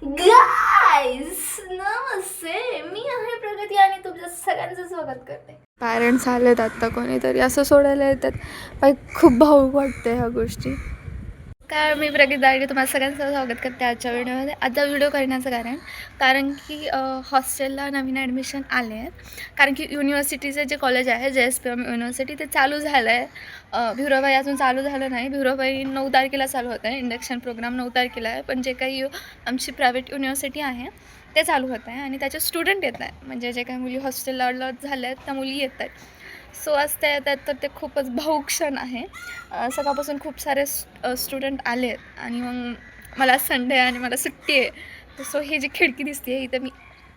Guys नमस्ते, मी आहे प्रगती आणि तुमच्या सगळ्यांचं स्वागत करते. पॅरेंट्स आलेत आता, कोणीतरी असं सोडायला येतात. बाई खूप भावूक वाटते ह्या गोष्टी. काय मी प्रगती आणि तुम्हाला सगळ्यांचं स्वागत करते आजच्या व्हिडिओमध्ये. आता व्हिडिओ करण्याचं कारण की हॉस्टेलला नवीन ॲडमिशन आले आहेत. कारण की युनिव्हर्सिटीचे जे कॉलेज आहे JSPM युनिव्हर्सिटी ते चालू झालं आहे. भिवराबाई अजून चालू झालं नाही. भिवराबाई 9 तारखेला चालू होतं आहे. इंडक्शन प्रोग्राम 9 तारखेला आहे. पण जे काही आमची प्रायव्हेट युनिव्हर्सिटी आहे ते चालू होत आहे आणि त्याचे स्टुडंट येत आहे. म्हणजे जे काही मुली हॉस्टेलला अलॉट झाल्या आहेत त्या मुली येत आहेत. सो आज त्या येतात तर ते खूपच भावूक क्षण आहे. सकाळपासून खूप सारे स्टुडंट आले आहेत आणि मग मला संडे आणि मला सुट्टी आहे. सो हे जी खिडकी दिसते इथं मी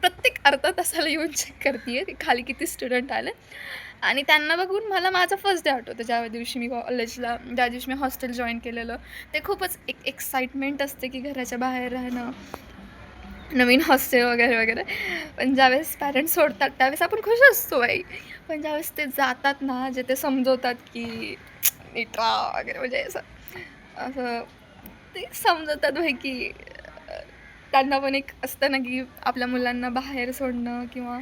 प्रत्येक अर्धा तासाला येऊन चेक करते आहे की खाली किती स्टुडंट आले. आणि त्यांना बघून मला माझा फर्स्ट डे आठवतं, ज्या दिवशी मी कॉलेजला ज्या दिवशी मी हॉस्टेल जॉईन केलेलं. ते खूपच एक एक्साइटमेंट असते की घराच्या बाहेर राहणं, नवीन हॉस्टेल वगैरे वगैरे. पण ज्यावेळेस पॅरेंट्स सोडतात त्यावेळेस आपण खुश असतो बाई. पण ज्यावेळेस ते जातात ना, जे ते समजवतात की नीट राहा वगैरे, म्हणजे असं असं ते समजवतात भाई की त्यांना पण एक असतं ना की आपल्या मुलांना बाहेर सोडणं किंवा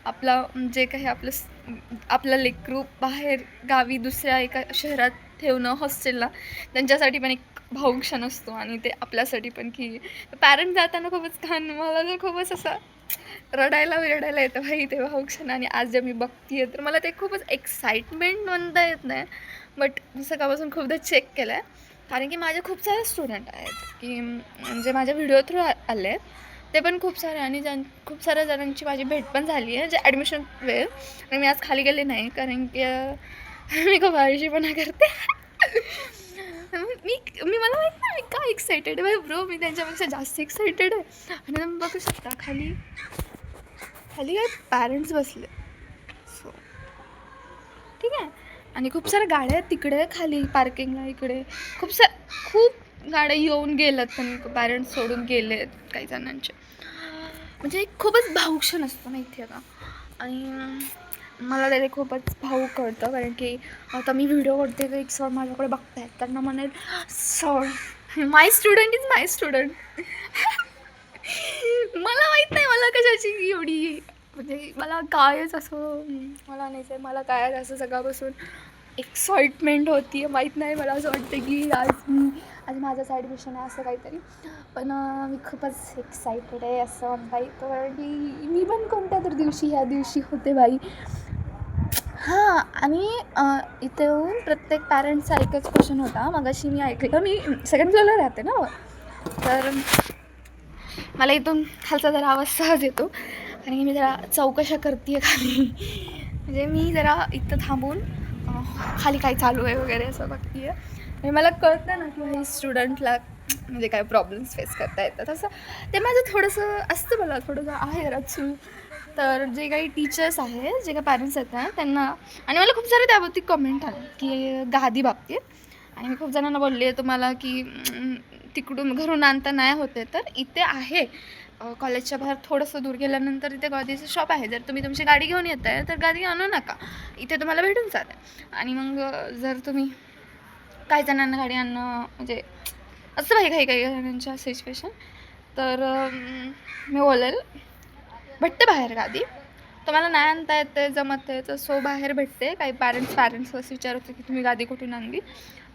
आपला जे काही आपलं लेकरू बाहेर गावी दुसऱ्या एका शहरात ठेवणं हॉस्टेलला, त्यांच्यासाठी पण एक भावूक क्षण असतो. आणि ते आपल्यासाठी पण की पॅरेंट जाताना खूपच छान, मला तर खूपच असं रडायला येतं भाई ते भावूक क्षण. आणि आज जे मी बघते तर मला ते खूपच एक्साइटमेंट म्हणता येत नाही, बट सकाळपासून खूपदा चेक केलं आहे. कारण की माझे खूप सारे स्टुडंट आहेत की म्हणजे माझ्या व्हिडिओ थ्रू आले आहेत ते पण खूप सारे. आणि खूप साऱ्या जणांची माझी भेट पण झाली आहे जे ॲडमिशन वेळ. आणि मी आज खाली गेले नाही कारण की मी खूप आळशीपणा करते. मी मला माहीत नाही मी काय एक्सायटेड आहे ब्रो, मी त्यांच्यापेक्षा जास्त एक्सायटेड आहे. आणि तुम्ही बघू शकता खाली खाली काय पॅरेंट्स बसले. सो ठीक आहे. आणि खूप साऱ्या गाड्या आहेत तिकडे खाली पार्किंगला. इकडे खूप गाड्या येऊन गेल्यात पण पॅरेंट्स सोडून गेले आहेत काही जणांचे. म्हणजे खूपच भावूक क्षण असतो माहिती आहे का. आणि मला त्याने खूपच भावूक कळतं कारण की आता मी व्हिडिओ करते तर एक सर माझ्याकडे बघतायत, त्यांना म्हणेल sir my student is my student. मला माहीत नाही मला कशाची एवढी, म्हणजे मला कायच असं मला नाही, मला काय असं सकाळपासून एक्साइटमेंट होती आहे. माहीत नाही, मला असं वाटतं की आज माझंच ॲडमिशन आहे असं काहीतरी. पण मी खूपच एक्सायटेड आहे असं म्हणता येतं की मी पण कोणत्या तर दिवशी ह्या दिवशी होते बाई. हां. आणि इथे येऊन प्रत्येक पॅरेंट्सचा एकच क्वेश्चन होता. मगाशी मी ऐकलं, मी सेकंड फ्लोअरला राहते ना, तर मला इथून खालचा जरा आवाज सहज येतो कारण की मी जरा चौकशा करते आहे खाली. म्हणजे मी जरा इथं थांबून खाली काय चालू आहे वगैरे असं बघते आहे. आणि मला कळतं ना की हे स्टुडंटला म्हणजे काय प्रॉब्लेम्स फेस करता येतात असं. ते माझं थोडंसं असतं, मला थोडंसं आहे जरा चूल. तर जे काही टीचर्स आहेत, जे काही पॅरेंट्स आहेत त्यांना, आणि मला खूप सारे त्याबाबतीत कमेंट आले की गादी बाबतीत. आणि मी खूप जणांना बोलली आहे तुम्हाला की तिकडून घरून आणता नाही होते तर इथे आहे कॉलेजच्या बाहेर थोडंसं दूर गेल्यानंतर इथे गादीचं शॉप आहे. जर तुम्ही तुमची गाडी घेऊन येत आहे तर गादी आणू नका, इथे तुम्हाला भेटून जाते. आणि मग जर तुम्ही काही जणांना गाडी आणणं म्हणजे असं काही जणांच्या सिच्युएशन, तर मी बोलेल भेटते बाहेर गादी. तुम्हाला नाही आणता येते जमत आहे तर सो बाहेर भेटते. काही पॅरेंट्स असं विचारत की तुम्ही गादी कुठून आणली,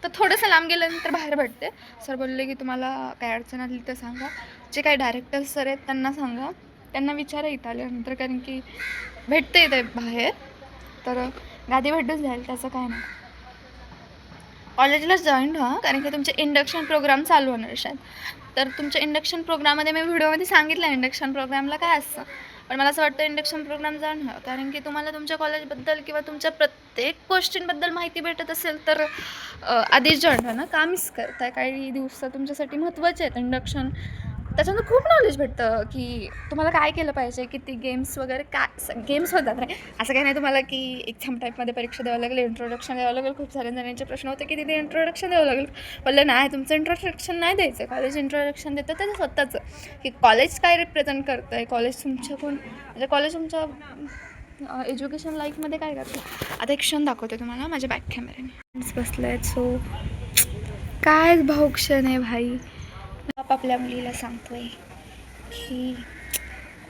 तर थोडंसं लांब गेल्यानंतर बाहेर भेटते. सर बोलले की तुम्हाला काय अडचण आली तर सांगा. जे काही डायरेक्टर सर आहेत त्यांना सांगा, त्यांना विचारा इथं आल्यानंतर, कारण की भेटते इथे बाहेर तर गादी भेटूच जाईल, त्याचं काय नाही. कॉलेजलाच जॉईन व्हा कारण की तुमचे इंडक्शन प्रोग्राम चालू होणार आहेत. तर तुमच्या इंडक्शन प्रोग्राममध्ये मी व्हिडिओमध्ये सांगितलं इंडक्शन प्रोग्रामला काय असतं. पण मला असं वाटतं इंडक्शन प्रोग्राम जॉईन व्हा कारण की तुम्हाला तुमच्या कॉलेजबद्दल किंवा तुमच्या प्रत्येक गोष्टींबद्दल माहिती भेटत असेल तर आधीच जॉईन व्हा ना. का मिस करताय, काही दिवस तुमच्यासाठी महत्त्वाचे आहेत. इंडक्शन त्याच्यानं खूप नॉलेज भेटतं की तुम्हाला काय केलं पाहिजे, किती गेम्स वगैरे काय गेम्स होतात रे. असं काही नाही तुम्हाला की एक्झाम टाईपमध्ये परीक्षा द्यावं लागेल, इंट्रोडक्शन द्यावं लागेल. खूप साऱ्या जणांचे प्रश्न होते की तिथे इंट्रोडक्शन द्यावं लागेल. बोललं नाही, तुमचं इंट्रोडक्शन नाही द्यायचं. कॉलेज इंट्रोडक्शन देतं त्याचं स्वतःचं, की कॉलेज काय रिप्रेझेंट करतं आहे, कॉलेज म्हणजे कॉलेज तुमच्या एज्युकेशन लाईफमध्ये काय करतं. आता एक क्षण दाखवते तुम्हाला माझ्या बॅक कॅमेऱ्याने बसलं आहेत. सो काय भाऊ क्षण आहे भाई. बाप आपल्या मुलीला सांगतोय की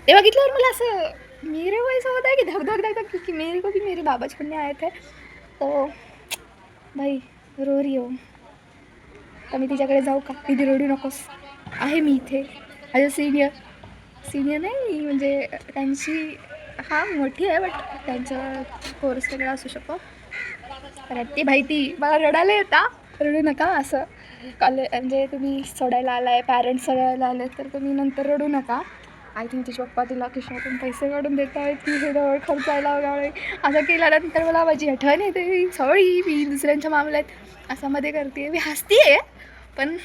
ते बघितल्यावर मला असं मेरे को ऐसा होता है कि धक धक धक धक, क्योंकि मेरे को भी मेरे बाबा छोड़ने आए थे तो भाई रो रही हो तर मी तिच्याकडे जाऊ का? दीदी रडू नकोस, आहे मी इथे ॲज अ सिनियर नाही म्हणजे त्यांची हां मोठी आहे बट त्यांचा कोर्स वेगळा असू शकतो. रडते भाई ती, मला रडायला येता, रडू नका असं. म्हणजे तुम्ही सोडायला आलाय, पॅरेंट्स सोडायला आले तर तुम्ही नंतर रडू नका. आय थिंक तिचे पप्पा तिला खिशातून पैसे काढून देत आहेत की हे जवळ खर्चायला वगैरे. असं केल्यानंतर मला माझी आठवण येते, सॉरी मी दुसऱ्यांच्या मामल्यात असं मध्ये करते, मी हसते आहे पण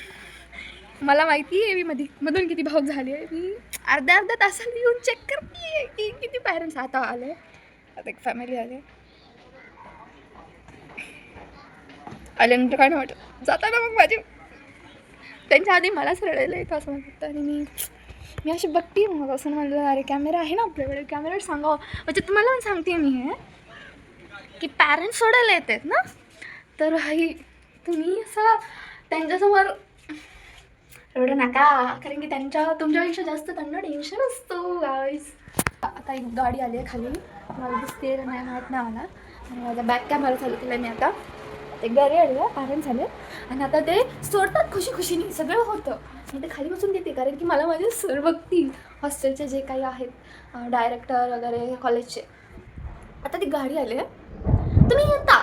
मला माहिती आहे मी मधून किती भावूक झाली आहे. मी अर्ध्या तासाला येऊन चेक करते आहे की किती पॅरेंट्स आता आले, आता एक फॅमिली आल्यानंतर काय नाही वाटत. जाताना मग माझे त्यांच्या आधी मलाच रडायला येतं असं म्हणतात. आणि मी अशी बघते मग असं म्हणलं अरे कॅमेरा आहे ना आपल्याकडे, कॅमेरावर सांगावं. म्हणजे तुम्हाला पण सांगते मी हे की पॅरेंट्स सोडायला येत आहेत ना, तर भाई तुम्ही असं त्यांच्यासमोर रडू नका, कारण की तुमच्यापेक्षा जास्त त्यांना टेन्शन असतो गाईज. आता एक गाडी आली आहे खाली, मला दिसते नाही माहीत नाही मला. आणि माझा बॅक कॅमेरा चालू केला मी आता. ते घरी आले पॅरेंट्स झाले आणि आता ते सोडतात खुशीने, सगळं होतं. मी ते खाली बसून देते कारण की मला माझे सर बघतील हॉस्टेलचे जे काही आहेत डायरेक्टर वगैरे कॉलेजचे. आता ती गाडी आली आहे, तुम्ही येता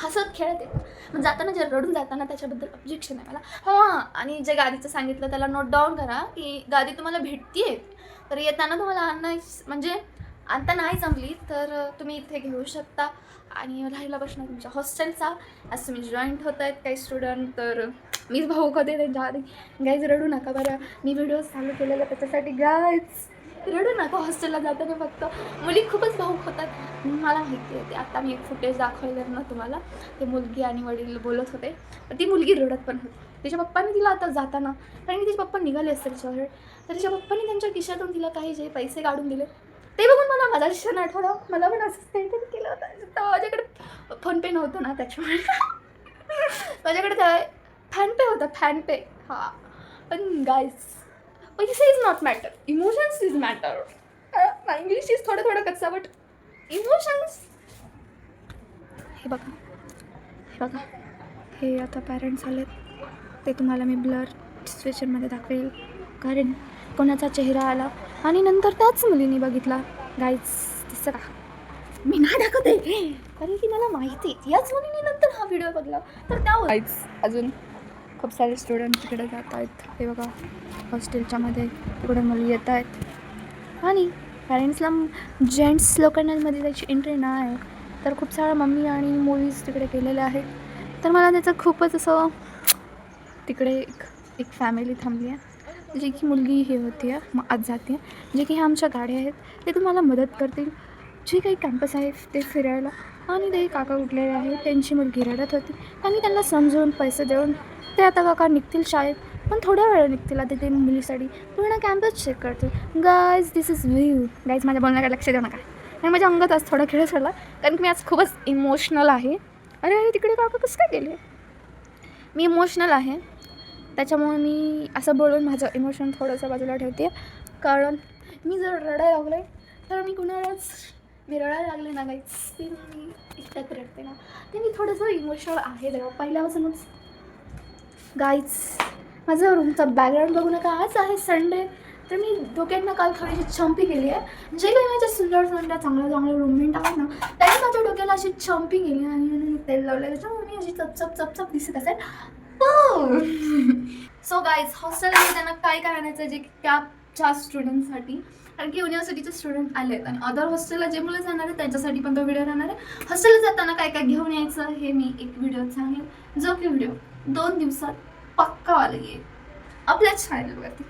हसत खेळत येत. मग जाताना जे रडून जाताना त्याच्याबद्दल ऑब्जेक्शन आहे मला. हां, आणि जे गाडीचं सांगितलं त्याला नोट डाऊन करा की गाडी तुम्हाला भेटते आहे, तर येताना तुम्हाला म्हणजे आता नाही जमली तर तुम्ही इथे घेऊ शकता. आणि राहिला प्रश्न तुमच्या हॉस्टेलचा, असं तुम्ही जॉईंट होत आहेत काही स्टुडंट, तर मीच भाऊ होते त्यांच्या आधी. गाईज रडू नका बरं, मी व्हिडिओ चालू केलेला त्याच्यासाठी. गाईज रडू नका हॉस्टेलला जाताना, फक्त मुली खूपच भाऊक होतात मला माहिती आहे. ते आता मी एक फुटेज दाखवलं ना तुम्हाला, ते मुलगी आणि वडील बोलत होते, तर ती मुलगी रडत पण होती. तिच्या पप्पांनी तिला आता जाताना, कारण की तिचे पप्पा निघाले असते तिच्यावर, तर तिच्या पप्पांनी त्यांच्या खिशातून तिला काही जे पैसे काढून दिले ते बघून मला माझा क्षण आठवलं. मला पण असंच काहीतरी केलं होतं. तेव्हा माझ्याकडे फोनपे नव्हतं ना, त्याच्यामुळे माझ्याकडे त्या फॅनपे होता, फॅनपे. हां, पण गाईज पैसे is not matter, emotions is matter. English is थोडं कच्चा बट इमोशन्स. हे बघा हे आता पॅरेंट्स आलेत, ते तुम्हाला मी ब्लर सिच्युएशनमध्ये दाखवेल कारण कोणाचा चेहरा आला आणि नंतर त्याच मुलीने बघितला. गाईज दिसतं का, मी नाही दाखवते कारण की मला माहिती आहे याच मुलीने नंतर हा व्हिडिओ बघला तर त्या गाईज अजून खूप सारे स्टुडंट तिकडे जात आहेत. ते बघा हॉस्टेलच्या मध्ये तिकडे मुली येत आहेत आणि पॅरेंट्सला जेंट्स लोकांमध्ये त्याची एंट्री नाही आहे, तर खूप साऱ्या मम्मी आणि मुलीज तिकडे गेलेल्या आहेत. तर मला त्याचं खूपच असं, तिकडे एक फॅमिली थांबली आहे जी की मुलगी हे होती आहे, मग आज जाते आहे. जे की ह्या आमच्या गाड्या आहेत ते तुम्हाला मदत करतील, जे काही कॅम्पस आहे ते फिरायला. आणि ते काका उठलेले आहे, त्यांची मुलगी रडत होती आणि त्यांना समजून पैसे देऊन ते आता काका निघतील शाळेत, पण थोड्या वेळ निघतील. आता ते मुलीसाठी पूर्ण कॅम्पस चेक करतील. Guys this is view. Guys माझ्या बोलण्याकडे लक्ष देऊ नका आणि माझ्या अंगात आज थोडा खेळ सोडला कारण की मी आज खूपच इमोशनल आहे. अरे तिकडे काका कसं काय गेले, मी इमोशनल आहे त्याच्यामुळे मी असं बोलून माझं इमोशन थोडंसं बाजूला ठेवते. कारण मी जर रडायला लागले तर मी रडायला लागले ना गाईज, ते मी एकट्यात रडते ना, ते मी थोडंसं इमोशनल आहे तेव्हा पहिल्यापासूनच. गाईज माझं रूमचा बॅकग्राऊंड बघू नका. आज आहे संडे, तर मी डोक्यांना काल थोडीशी चंपी केली आहे. जे काही माझ्या सुंदर चांगलं रूममेट आहेत ना, त्यांनी माझ्या डोक्याला अशी चंपी केली आणि तेल लावलं, त्याच्यामुळे मी अशी चपचप दिसत असेल. सो गाईज हॉस्टेलमध्ये त्यांना काय आणायचं जे त्या स्टुडंटसाठी, कारण की युनिव्हर्सिटीचे स्टुडंट आलेत आणि अदर हॉस्टेलला जे मुलं जाणार आहेत त्यांच्यासाठी पण तो व्हिडिओ राहणार आहे. हॉस्टेलला जाताना काय घेऊन यायचं हे मी एक व्हिडिओ सांगेन, जो की व्हिडिओ 2 दिवसात पक्कावाला येईल आपल्या चॅनलवरती,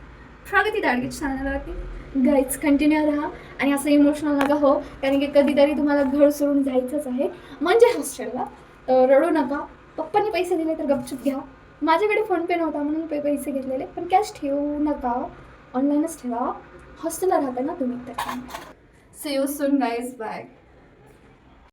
प्रगती दाडगे चॅनलवरती. गाईज कंटिन्यू राहा आणि असं इमोशनल नका हो, कारण की कधीतरी तुम्हाला घर सोडून जायचंच आहे म्हणजे हॉस्टेलला. तर रडू नका, पप्पांनी पैसे दिले तर गपचूप घ्या. माझ्याकडे फोनपे नव्हता म्हणून पैसे घेतलेले, पण कॅश ठेवू नका, ऑनलाईनच ठेवा. हॉस्टेलला राहता ना तुम्ही. तर see you soon guys, bye.